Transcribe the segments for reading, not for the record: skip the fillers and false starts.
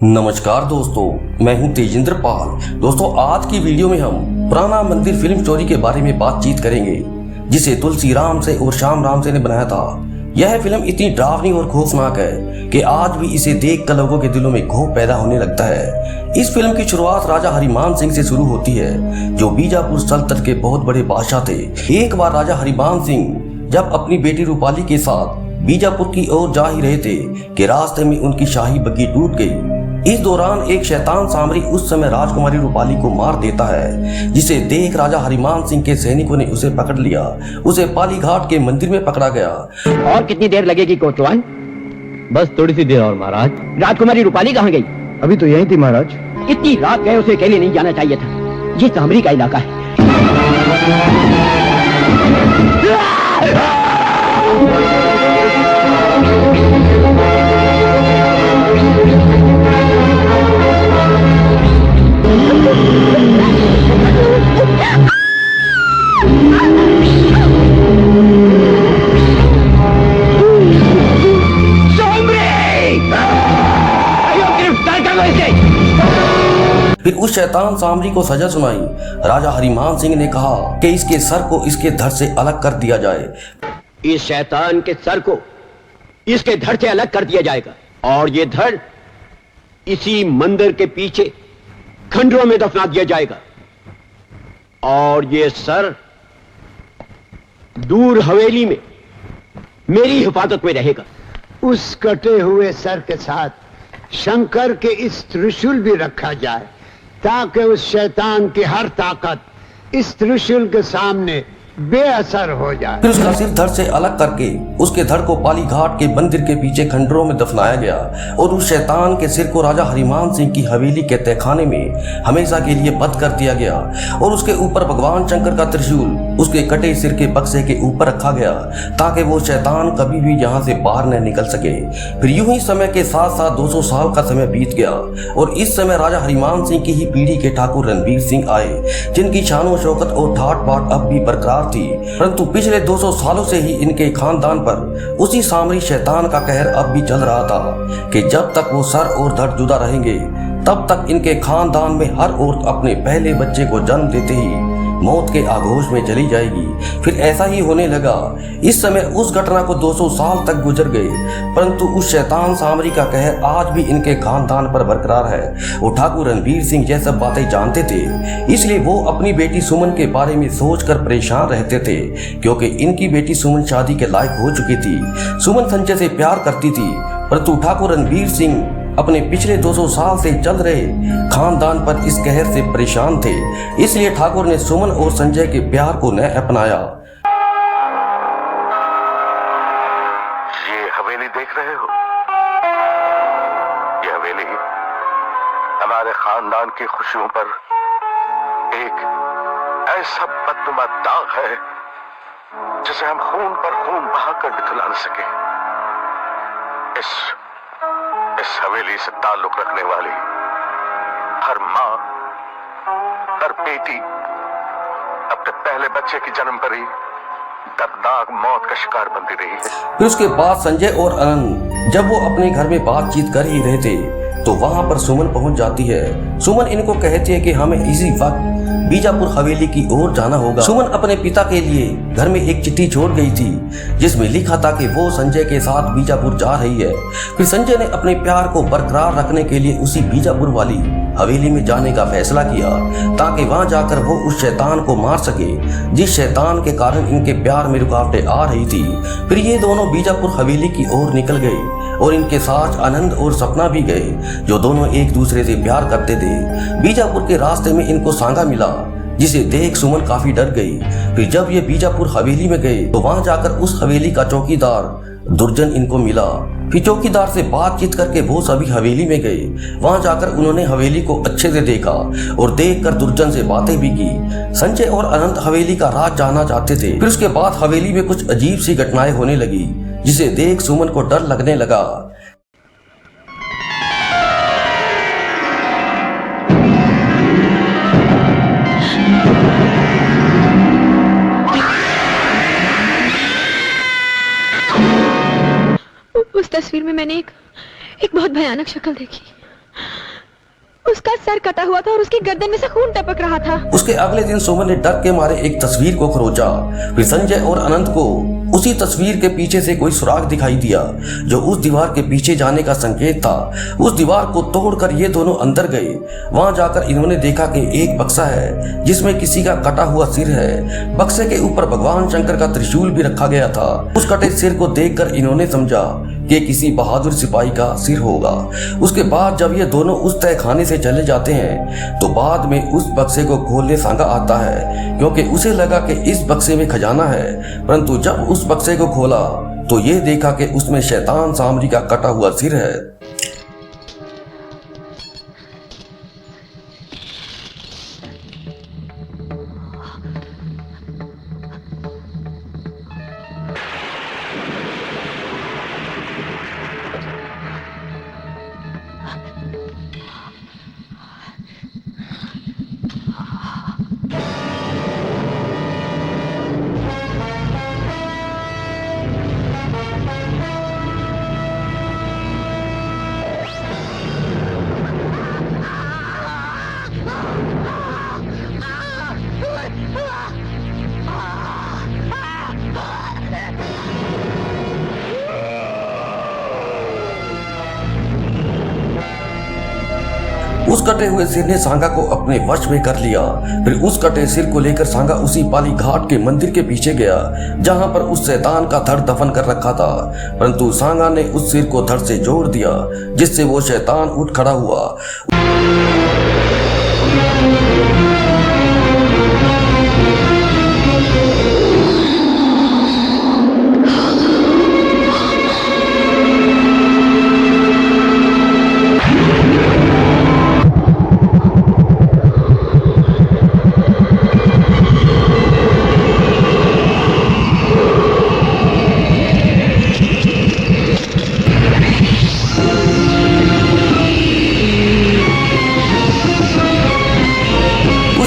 नमस्कार दोस्तों, मैं हूं तेजिंद्र पाल। दोस्तों, आज की वीडियो में हम पुराना मंदिर फिल्म स्टोरी के बारे में बातचीत करेंगे, जिसे तुलसी राम से और श्याम राम से ने बनाया था। यह फिल्म इतनी डरावनी और खौफनाक है कि आज भी इसे देखकर लोगों के दिलों में खौफ पैदा होने लगता है। इस फिल्म की शुरुआत राजा हरिमान सिंह से शुरू होती है, जो बीजापुर सल्तनत के बहुत बड़े बादशाह थे। एक बार राजा हरिमान सिंह जब अपनी बेटी रूपाली के साथ बीजापुर की ओर जा ही रहे थे कि रास्ते में उनकी शाही बग्घी टूट गई। इस दौरान एक शैतान सामरी उस समय राजकुमारी रूपाली को मार देता है, जिसे देख राजा हरिमान सिंह के सैनिकों ने उसे पकड़ लिया। उसे पाली घाट के मंदिर में पकड़ा गया। और कितनी देर लगेगी कोतवाल? बस थोड़ी सी देर और महाराज। राजकुमारी रूपाली कहाँ गई? अभी तो यही थी महाराज। इतनी रात गए, उसे अकेले नहीं जाना चाहिए था। ये सामरी का इलाका है। फिर उस शैतान सामरी को सजा सुनाई। राजा हरिमान सिंह ने कहा कि इसके सर को इसके धड़ से अलग कर दिया जाए। इस शैतान के सर को इसके धड़ से अलग कर दिया जाएगा, और ये धड़ इसी मंदिर के पीछे खंडरों में दफना दिया जाएगा, और ये सर दूर हवेली में मेरी हिफाजत में रहेगा। उस कटे हुए सर के साथ शंकर के इस त्रिशूल भी रखा जाए, ताकि उस शैतान की हर ताकत इस त्रिशूल के सामने बेअसर हो जाए। फिर उसका सिर धड़ से अलग करके उसके धड़ को पाली घाट के मंदिर के पीछे खंडरों में दफनाया गया, और उस शैतान के सिर को राजा हरिमान सिंह की हवेली के तहखाने में हमेशा के लिए बंद कर दिया गया, और उसके ऊपर भगवान शंकर का त्रिशूल उसके कटे सिर के बक्से के ऊपर रखा गया, ताकि वो शैतान कभी भी यहाँ से बाहर न निकल सके। फिर यूं ही समय के साथ साथ 200 साल का समय बीत गया, और इस समय राजा हरिमान सिंह की ही पीढ़ी के ठाकुर रणबीर सिंह आए, जिनकी शानो शौकत और ठाट बाट अब भी बरकरार थी। परंतु पिछले 200 सालों से ही इनके खानदान पर उसी सामरी शैतान का कहर अब भी चल रहा था कि जब तक वो सर और धड़ जुदा रहेंगे, तब तक इनके खानदान में हर औरत अपने पहले बच्चे को जन्म देते ही मौत के आगोश में चली जाएगी। फिर ऐसा ही होने लगा। इस समय उस घटना को 200 साल तक गुजर गए, परंतु उस शैतान सामरी का कहर आज भी इनके खानदान पर बरकरार है। वो ठाकुर रणबीर सिंह ये सब बातें जानते थे, इसलिए वो अपनी बेटी सुमन के बारे में सोचकर परेशान रहते थे, क्योंकि इनकी बेटी सुमन शादी के लायक हो चुकी थी। सुमन संजय से प्यार करती थी, परंतु ठाकुर रणबीर सिंह अपने पिछले 200 साल से चल रहे खानदान पर इस कहर से परेशान थे, इसलिए ठाकुर ने सुमन और संजय के प्यार को न अपनाया। ये हवेली देख रहे हो? ये हवेली हमारे खानदान की खुशियों पर एक ऐसा बदनुमा दाग है जिसे हम खून पर खून बहाकर दिखला न सके। इस हवेली से ताल्लुक रखने वाली हर माँ, हर बेटी अपने पहले बच्चे की जन्म पर ही दर्दनाक मौत का शिकार बनती रही है। फिर उसके बाद संजय और अनंत जब वो अपने घर में बातचीत कर ही रहे थे, तो वहां पर सुमन पहुंच जाती है। सुमन इनको कहती है कि हमें इसी वक्त बीजापुर हवेली की ओर जाना होगा। सुमन अपने पिता के लिए घर में एक चिट्ठी छोड़ गई थी, जिसमें लिखा था कि वो संजय के साथ बीजापुर जा रही है। फिर संजय ने अपने प्यार को बरकरार रखने के लिए उसी बीजापुर वाली हवेली में जाने का फैसला किया, ताकि वहां जाकर वो उस शैतान को मार सके, जिस शैतान के कारण इनके प्यार में रुकावटें आ रही थी। फिर ये दोनों बीजापुर हवेली की ओर निकल गए, और इनके साथ आनंद और सपना भी गए, जो दोनों एक दूसरे से प्यार करते थे। बीजापुर के रास्ते में इनको सांगा मिला, जिसे देख सुमन काफी डर गई। फिर जब ये बीजापुर हवेली में गए, तो वहां जाकर उस हवेली का चौकीदार दुर्जन इनको मिला। फिर चौकीदार से बातचीत करके वो सभी हवेली में गए। वहां जाकर उन्होंने हवेली को अच्छे से देखा, और देखकर दुर्जन से बातें भी की। संजय और अनंत हवेली का राज जानना चाहते थे। फिर उसके बाद हवेली में कुछ अजीब सी घटनाएं होने लगी, जिसे देख सुमन को डर लगने लगा। उस तस्वीर में मैंने एक बहुत भयानक शक्ल देखी। उसका सर कटा हुआ था और उसकी गर्दन में से खून टपक रहा था। उसके अगले दिन सुमन ने डर के मारे एक तस्वीर को खरोचा। फिर संजय और अनंत को उसी तस्वीर के पीछे से कोई सुराग दिखाई दिया जो उस दीवार के पीछे जाने का संकेत था। उस दीवार को तोड़कर ये दोनों अंदर गए। वहां जाकर इन्होंने देखा कि एक बक्सा है जिसमें किसी का कटा हुआ सिर है। बक्से के ऊपर भगवान शंकर का त्रिशूल भी रखा गया था। उस कटे सिर को देखकर इन्होंने समझा कि किसी बहादुर सिपाही का सिर होगा। उसके बाद जब ये दोनों उस तहखाने से चले जाते हैं तो बाद में उस बक्से को खोलने सांगा आता है, क्योंकि उसे लगा कि इस बक्से में खजाना है। परंतु जब उस बक्से को खोला तो ये देखा कि उसमें शैतान सामरी का कटा हुआ सिर है। उस कटे हुए सिर ने सांगा को अपने वश में कर लिया। फिर उस कटे सिर को लेकर सांगा उसी पाली घाट के मंदिर के पीछे गया जहां पर उस शैतान का धड़ दफन कर रखा था। परंतु सांगा ने उस सिर को धड़ से जोड़ दिया जिससे वो शैतान उठ खड़ा हुआ।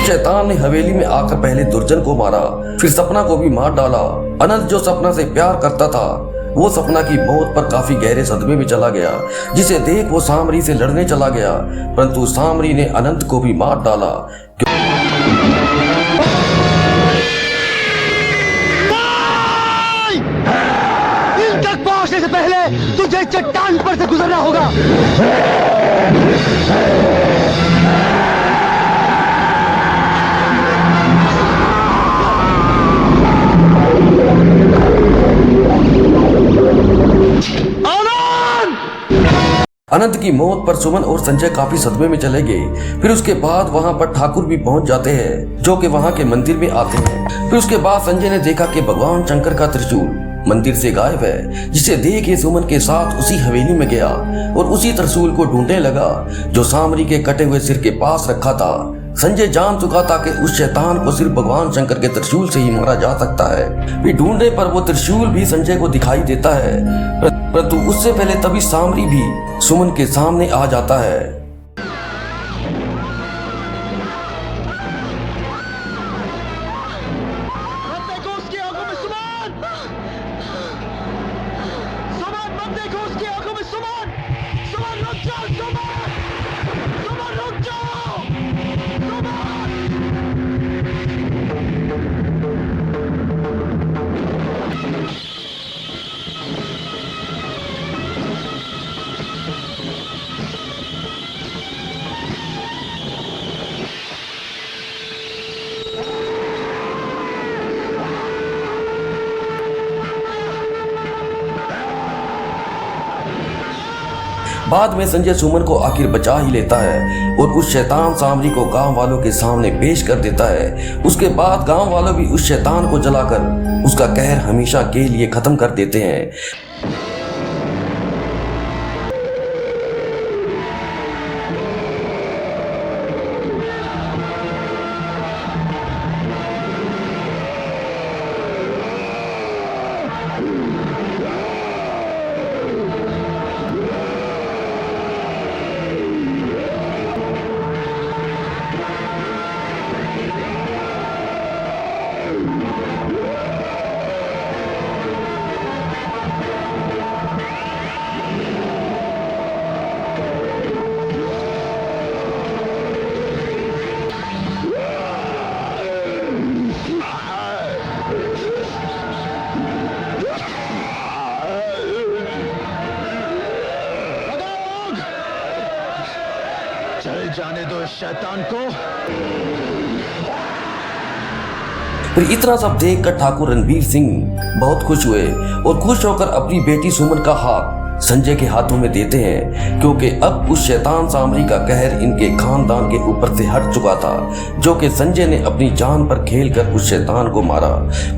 शैतान ने हवेली में आकर पहले दुर्जन को मारा, फिर सपना को भी मार डाला। अनंत जो सपना से प्यार करता था वो सपना की मौत पर काफी गहरे सदमे में चला गया, जिसे देख वो सामरी से लड़ने चला गया। परंतु सामरी ने अनंत को भी मार डाला। इन तक पहुंचने से पहले तुझे चट्टान पर से गुजरना होगा। अनंत की मौत पर सुमन और संजय काफी सदमे में चले गए। फिर उसके बाद वहां पर ठाकुर भी पहुंच जाते हैं जो कि वहां के मंदिर में आते हैं। फिर उसके बाद संजय ने देखा कि भगवान शंकर का त्रिशूल मंदिर से गायब है, जिसे देख के सुमन के साथ उसी हवेली में गया और उसी त्रिशूल को ढूंढने लगा जो सामरी के कटे हुए सिर के पास रखा था। संजय जान चुका था कि उस शैतान को सिर्फ भगवान शंकर के त्रिशूल से ही मारा जा सकता है। फिर ढूंढने पर वो त्रिशूल भी संजय को दिखाई देता है, परंतु उससे पहले तभी सामरी भी सुमन के सामने आ जाता है। बाद में संजय सुमन को आखिर बचा ही लेता है और उस शैतान सामरी को गांव वालों के सामने पेश कर देता है। उसके बाद गांव वालों भी उस शैतान को जलाकर उसका कहर हमेशा के लिए खत्म कर देते हैं। शैतान को। फिर इतना सब देखकर ठाकुर रणबीर सिंह बहुत खुश हुए और खुश होकर अपनी बेटी सुमन का हाथ संजय के हाथों में देते हैं, क्योंकि अब उस शैतान सामरी का कहर इनके खानदान के ऊपर से हट चुका था, जो कि संजय ने अपनी जान पर खेलकर उस शैतान को मारा।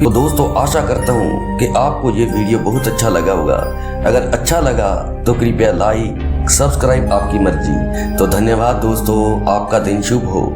तो दोस्तों, आशा करता हूँ कि आपको ये वीडियो बहुत अच्छा लगा होगा। अगर अच्छा लगा तो कृपया लाइक सब्सक्राइब आपकी मर्जी। तो धन्यवाद दोस्तों, आपका दिन शुभ हो।